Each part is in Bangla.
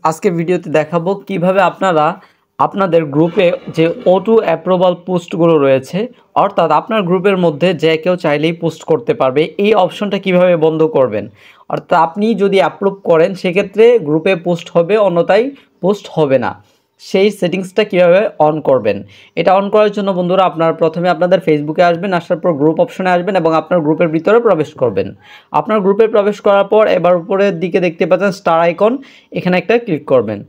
আজকে ভিডিওতে দেখাবো কিভাবে আপনারা আপনাদের গ্রুপে যে অটো অ্যাপ্রুভাল পোস্টগুলো রয়েছে, অর্থাৎ আপনার গ্রুপের মধ্যে যে কেউ চাইলেই পোস্ট করতে পারবে, এই অপশনটা কিভাবে বন্ধ করবেন। অর্থাৎ আপনি যদি অ্যাপ্রুভ করেন সেক্ষেত্রে গ্রুপে পোস্ট হবে, অন্যথায় পোস্ট হবে না। সেই সেটিংসটা কীভাবে অন করবেন, এটা অন করার জন্য বন্ধুরা আপনারা প্রথমে আপনাদের ফেসবুকে আসবেন, আসার পর গ্রুপ অপশনে আসবেন এবং আপনার গ্রুপের ভিতরে প্রবেশ করবেন। আপনার গ্রুপে প্রবেশ করার পর এবার উপরের দিকে দেখতে পাচ্ছেন স্টার আইকন, এখানে একটা ক্লিক করবেন।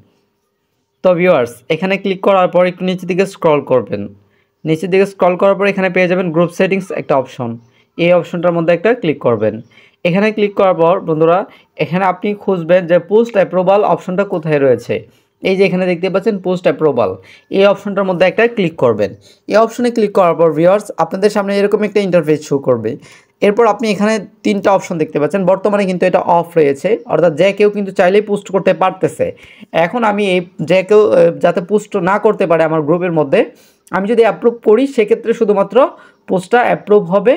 তো ভিউয়ার্স, এখানে ক্লিক করার পর একটু নিচের দিকে স্ক্রল করবেন। নিচের দিকে স্ক্রল করার পর এখানে পেয়ে যাবেন গ্রুপ সেটিংস একটা অপশন, এই অপশনটার মধ্যে একটা ক্লিক করবেন। এখানে ক্লিক করার পর বন্ধুরা এখানে আপনি খুঁজবেন যে পোস্ট অ্যাপ্রুভাল অপশনটা কোথায় রয়েছে। এই যে এখানে দেখতে পাচ্ছেন পোস্ট অ্যাপ্রুভাল, এই অপশনটার মধ্যে একটা ক্লিক করবেন। এই অপশনে ক্লিক করার পর ভিউয়ার্স আপনাদের সামনে এরকম একটা ইন্টারফেস শো করবে। এরপর আপনি এখানে তিনটা অপশন দেখতে পাচ্ছেন, বর্তমানে কিন্তু এটা অফ রয়েছে, অর্থাৎ যে কেউ কিন্তু চাইলেই পোস্ট করতে পারতেছে। এখন আমি এই যে কেউ যাতে পোস্ট না করতে পারে আমার গ্রুপের মধ্যে, আমি যদি অ্যাপ্রুভ করি সেক্ষেত্রে শুধুমাত্র পোস্টটা অ্যাপ্রুভ হবে,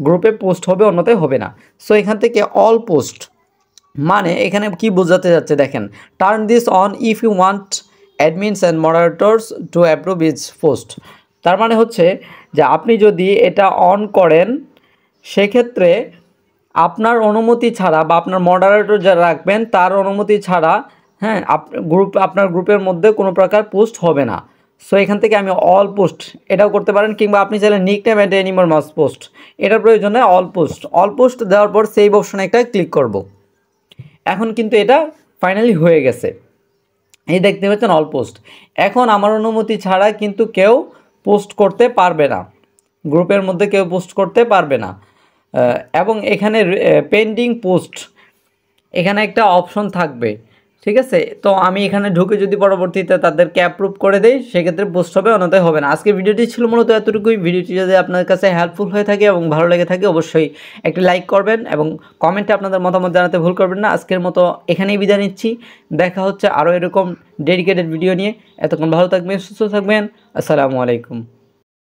গ্রুপে পোস্ট হবে, অন্যথায় হবে না। সো এখান থেকে অল পোস্ট মানে এখানে কি বোঝাতে যাচ্ছে দেখেন, turn this on if you want admins and moderators to approve is post. তার মানে হচ্ছে যে আপনি যদি এটা অন করেন সেক্ষেত্রে আপনার অনুমতি ছাড়া বা আপনার মডারেটর যারা রাখবেন তার অনুমতি ছাড়া, হ্যাঁ, আপনার গ্রুপের মধ্যে কোনো প্রকার পোস্ট হবে না। সো এখান থেকে আমি অল পোস্ট এটাও করতে পারেন, কিংবা আপনি চাইলে nick name and anymore must post, এটার প্রয়োজন নেই। অল পোস্ট দেওয়ার পর সেভ অপশনে একটা ক্লিক করব। এখন কিন্তু এটা ফাইনালি হয়ে গেছে, এই দেখতে পাচ্ছেন অল পোস্ট। এখন আমার অনুমতি ছাড়া কিন্তু কেউ পোস্ট করতে পারবে না, গ্রুপের মধ্যে কেউ পোস্ট করতে পারবে না। এবং এখানে পেন্ডিং পোস্ট এখানে একটা অপশন থাকবে, ঠিক আছে। তো আমি এখানে ঢুকে যদি পরবর্তীতে তাদেরকে অ্যাপ্রুভ করে দেই সেক্ষেত্রে পোস্ট হবে, অন্যথায় হবে না। আজকের ভিডিওটি ছিল মূলত এতটুকুই। ভিডিওটি যদি আপনার কাছে হেল্পফুল হয়ে থাকে এবং ভালো লেগে থাকে অবশ্যই একটি লাইক করবেন এবং কমেন্টে আপনাদের মতামত জানাতে ভুল করবেন না। আজকের মতো এখানেই বিদায় নিচ্ছি, দেখা হচ্ছে আরও এরকম ডেডিকেটেড ভিডিও নিয়ে। এতক্ষণ ভালো থাকবেন, সুস্থ থাকবেন। আসসালামু আলাইকুম।